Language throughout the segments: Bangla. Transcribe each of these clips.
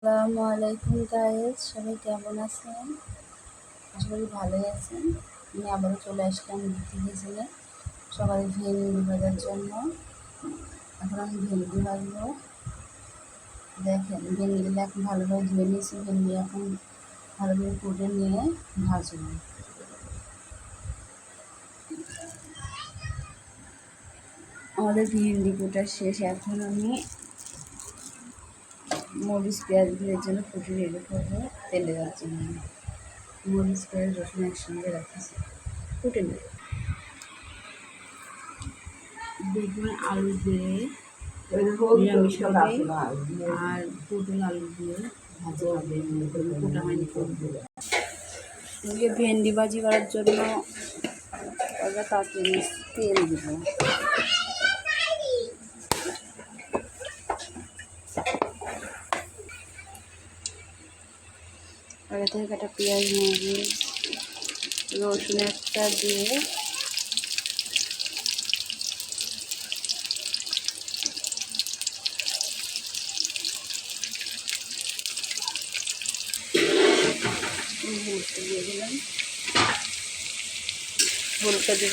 আসসালামু আলাইকুম গাইস, সবাই কেমন আছেন? আশা করি ভালোই আছেন। আমি আবারও চলে আসলাম ঘুরতে গেছিলে সকালে ভেন্ডি ভাজার জন্য। এখন আমি ভেন্ডি ভাজবো। দেখেন ভেন্ডিগুলো এখন ভালোভাবে ধুয়ে নিয়েছি। ভেন্ডি এখন ভালোভাবে কুটে নিয়ে ভাজবো। আমাদের ভেন্ডি কুটা শেষ। এখন আমি মরিচ পেঁয়াজগুলোর জন্য কুটে রেডি করবো তেলে দেওয়ার জন্য। মরিচ পেঁয়াজ রসুন একসঙ্গে রাখতেছি, কুটে নেব। বেগুন আলু দিয়ে নিরামিষ হবে আর পটল আলু দিয়ে ভাজা হবে। কোটা হয়নি করবো ভেন্ডি ভাজি করার জন্য তাতে তেল দেবো। আগে থেকে কাটা পেঁয়াজ মরিচ রসুন একটা দিয়ে দিয়ে দিলাম। হলুদটা দিয়ে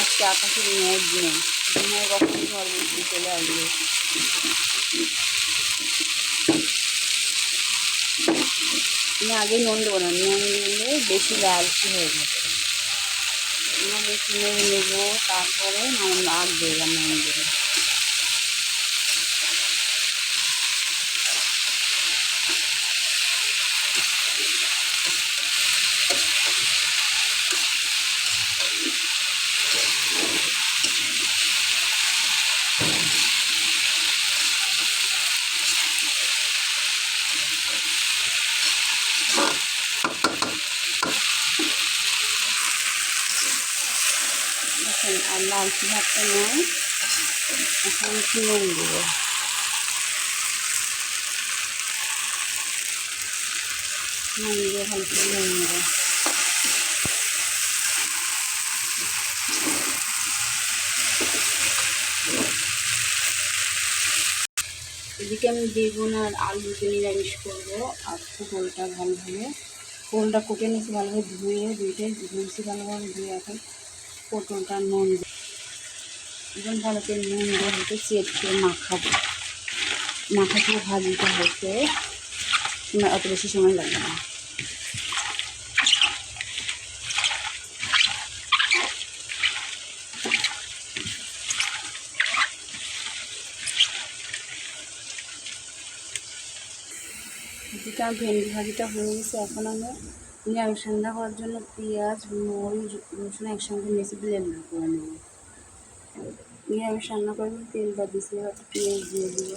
আজকে আকাশের মেঘ নেই, মেঘ কখন ঝড় বৃষ্টি চলে আসবে। আমি আগে নুন দেবো না, নুন দিলে বেশি লালচে হয়ে যাবে। বেশি নেড়ে নেবো, তারপরে আগ দেবো নুন দেবো। দেখেন আর লালচে ভাতটা নয়, এখন নুন দেবো। নুন দিয়ে ভালো করে নুন দেবো। এদিকে আমি বেগুন আর আলু দিয়ে নিরামিষ করবো। আর পটলটা ভালোভাবে পটলটা কুটে নিয়েছি, ভালোভাবে ধুয়ে ধুয়েছি ভালোভাবে ধুয়ে এখন পটলটা নুন এখন ভালো করে নুন দিয়ে হয়তো চেট করে মাখাবো। মাখাতে ভাজিটা হতে অত বেশি সময় লাগবে না। এদিকে আমার ভেন্ডি ভাজিটা হয়ে গেছে। এখন আমি নিরামিষ রান্না করার জন্য পেঁয়াজ মরিচ রসুন একসঙ্গে মিশিয়ে ব্লেন্ড করে নেব। নিরামিষ রান্না করবো, তেলটা দিয়েছি, পেঁয়াজ দিয়ে দিব।